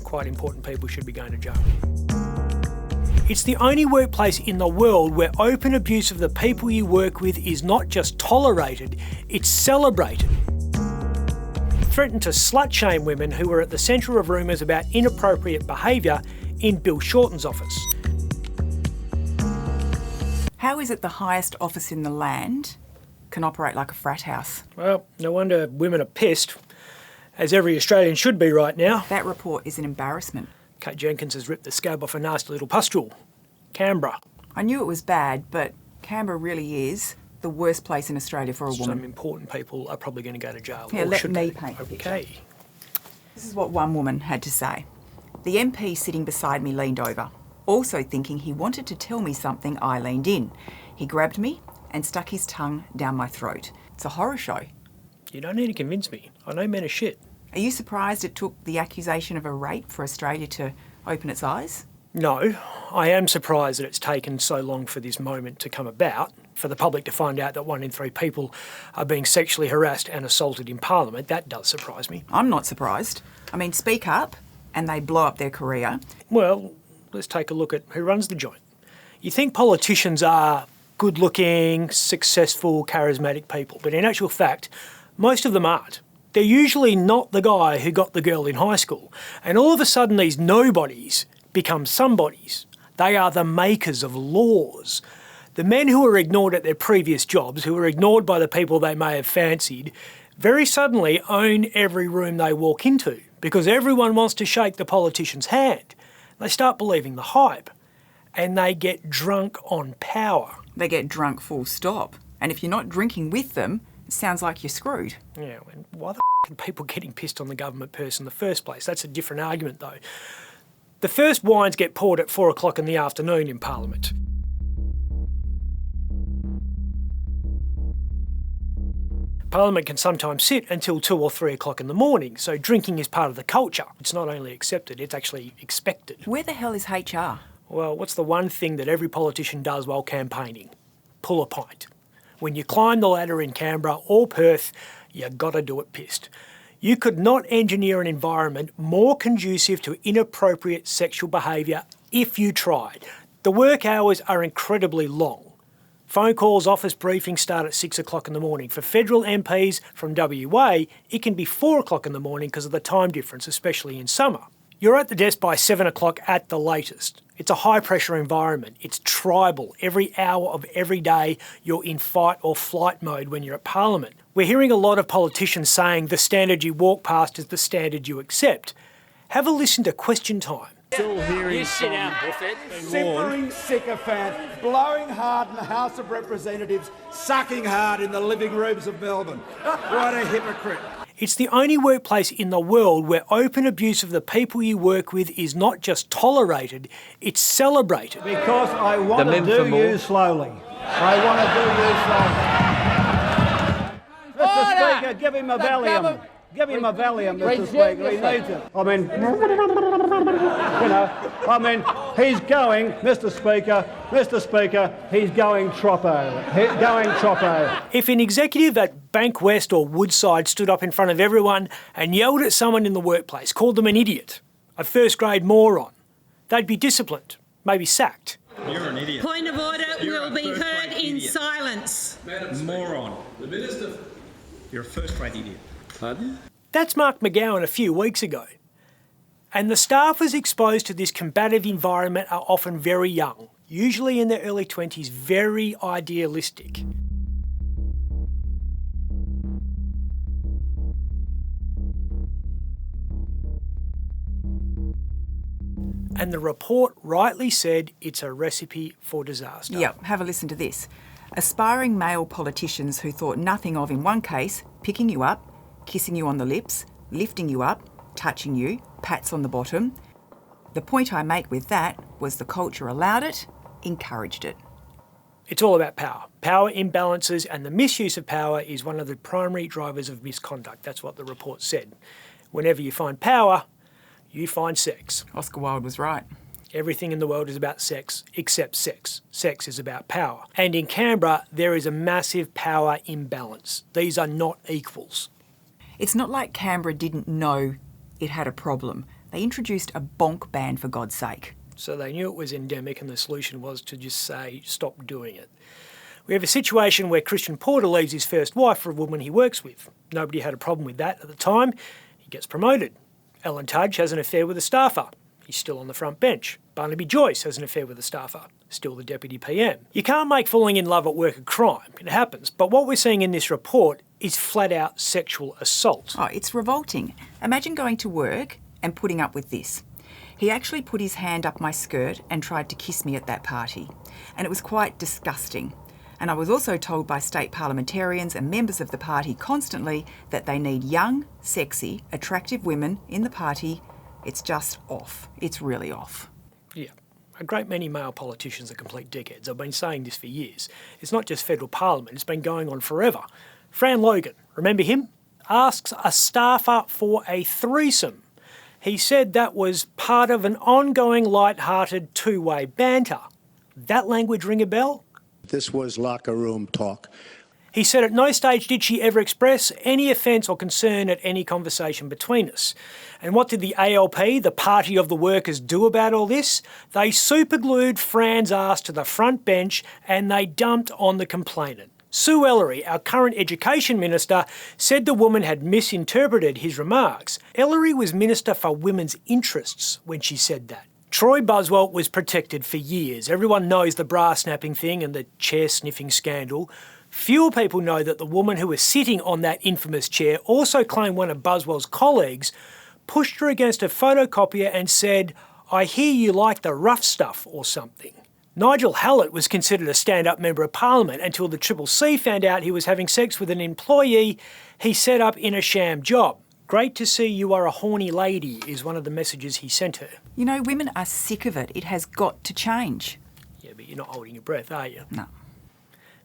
quite important people should be going to jail. It's the only workplace in the world where open abuse of the people you work with is not just tolerated, it's celebrated. Threatened to slut-shame women who were at the centre of rumours about inappropriate behaviour in Bill Shorten's office. How is it the highest office in the land can operate like a frat house? Well, no wonder women are pissed, as every Australian should be right now. That report is an embarrassment. Kate Jenkins has ripped the scab off a nasty little pustule. Canberra. I knew it was bad, but Canberra really is the worst place in Australia for a woman. Some important people are probably going to go to jail. Yeah, let me paint the picture. Okay. This is what one woman had to say. The MP sitting beside me leaned over, also thinking he wanted to tell me something. I leaned in. He grabbed me and stuck his tongue down my throat. It's a horror show. You don't need to convince me. I know men are shit. Are you surprised it took the accusation of a rape for Australia to open its eyes? No, I am surprised that it's taken so long for this moment to come about, for the public to find out that 1 in 3 people are being sexually harassed and assaulted in Parliament. That does surprise me. I'm not surprised. I mean, speak up and they blow up their career. Well, let's take a look at who runs the joint. You think politicians are good-looking, successful, charismatic people, but in actual fact, most of them aren't. They're usually not the guy who got the girl in high school. And all of a sudden these nobodies become somebodies. They are the makers of laws. The men who were ignored at their previous jobs, who were ignored by the people they may have fancied, very suddenly own every room they walk into because everyone wants to shake the politician's hand. They start believing the hype and they get drunk on power. They get drunk full stop. And if you're not drinking with them, it sounds like you're screwed. Yeah, and why the are people getting pissed on the government purse in the first place? That's a different argument though. The first wines get poured at 4 o'clock in the afternoon in Parliament. Parliament can sometimes sit until 2 or 3 o'clock in the morning, so drinking is part of the culture. It's not only accepted, it's actually expected. Where the hell is HR? Well, what's the one thing that every politician does while campaigning? Pull a pint. When you climb the ladder in Canberra or Perth, you gotta do it pissed. You could not engineer an environment more conducive to inappropriate sexual behaviour if you tried. The work hours are incredibly long. Phone calls, office briefings start at 6 o'clock in the morning. For federal MPs from WA, it can be 4 o'clock in the morning because of the time difference, especially in summer. You're at the desk by 7 o'clock at the latest. It's a high-pressure environment. It's tribal. Every hour of every day, you're in fight or flight mode when you're at Parliament. We're hearing a lot of politicians saying the standard you walk past is the standard you accept. Have a listen to Question Time. Still hearing simmering sycophant, blowing hard in the House of Representatives, sucking hard in the living rooms of Melbourne. What a hypocrite. It's the only workplace in the world where open abuse of the people you work with is not just tolerated, it's celebrated. Because I want to do you slowly. I want to do you slowly. Mr. Speaker, give him a Valium. Give him a Valium, Mr. Speaker. He needs it. He's going, Mr. Speaker, he's going troppo. If an executive at Bank West or Woodside stood up in front of everyone and yelled at someone in the workplace, called them an idiot, a first-grade moron, they'd be disciplined, maybe sacked. You're an idiot. Point of order will be heard in silence. Moron. The Minister. You're a first-rate idiot. Pardon? That's Mark McGowan a few weeks ago. And the staffers exposed to this combative environment are often very young, usually in their early 20s, very idealistic. And the report rightly said it's a recipe for disaster. Yep, have a listen to this. Aspiring male politicians who thought nothing of, in one case, picking you up, kissing you on the lips, lifting you up, touching you, pats on the bottom. The point I make with that was the culture allowed it, encouraged it. It's all about power. Power imbalances and the misuse of power is one of the primary drivers of misconduct. That's what the report said. Whenever you find power, you find sex. Oscar Wilde was right. Everything in the world is about sex, except sex. Sex is about power. And in Canberra, there is a massive power imbalance. These are not equals. It's not like Canberra didn't know it had a problem. They introduced a bonk ban, for God's sake. So they knew it was endemic and the solution was to just say, stop doing it. We have a situation where Christian Porter leaves his first wife for a woman he works with. Nobody had a problem with that at the time. He gets promoted. Alan Tudge has an affair with a staffer. He's still on the front bench. Barnaby Joyce has an affair with a staffer. Still the Deputy PM. You can't make falling in love at work a crime. It happens. But what we're seeing in this report is flat-out sexual assault. Oh, it's revolting. Imagine going to work and putting up with this. He actually put his hand up my skirt and tried to kiss me at that party. And it was quite disgusting. And I was also told by state parliamentarians and members of the party constantly that they need young, sexy, attractive women in the party. It's just off. It's really off. Yeah. A great many male politicians are complete dickheads. I've been saying this for years. It's not just federal parliament, it's been going on forever. Fran Logan, remember him? Asks a staffer for a threesome. He said that was part of an ongoing light-hearted two-way banter. That language ring a bell? This was locker room talk. He said at no stage did she ever express any offence or concern at any conversation between us. And what did the ALP, the Party of the Workers, do about all this? They superglued Fran's ass to the front bench and they dumped on the complainant. Sue Ellery, our current Education Minister, said the woman had misinterpreted his remarks. Ellery was Minister for Women's Interests when she said that. Troy Buswell was protected for years. Everyone knows the bra snapping thing and the chair sniffing scandal. Fewer people know that the woman who was sitting on that infamous chair also claimed one of Buswell's colleagues pushed her against a photocopier and said, "I hear you like the rough stuff," or something. Nigel Hallett was considered a stand-up member of Parliament until the Triple C found out he was having sex with an employee he set up in a sham job. "Great to see you are a horny lady" is one of the messages he sent her. You know, women are sick of it. It has got to change. Yeah, but you're not holding your breath, are you? No.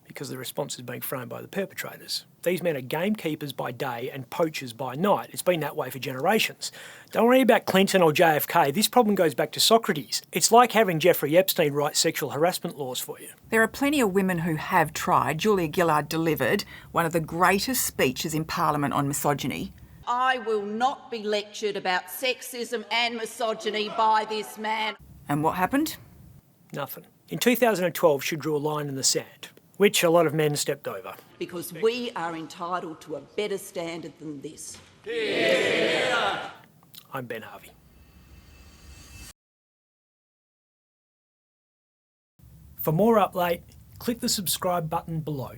Because the response is being thrown by the perpetrators. These men are gamekeepers by day and poachers by night. It's been that way for generations. Don't worry about Clinton or JFK. This problem goes back to Socrates. It's like having Jeffrey Epstein write sexual harassment laws for you. There are plenty of women who have tried. Julia Gillard delivered one of the greatest speeches in Parliament on misogyny. I will not be lectured about sexism and misogyny by this man. And what happened? Nothing. In 2012, she drew a line in the sand, which a lot of men stepped over. Because we are entitled to a better standard than this. I'm Ben Harvey. For more Up Late, click the subscribe button below.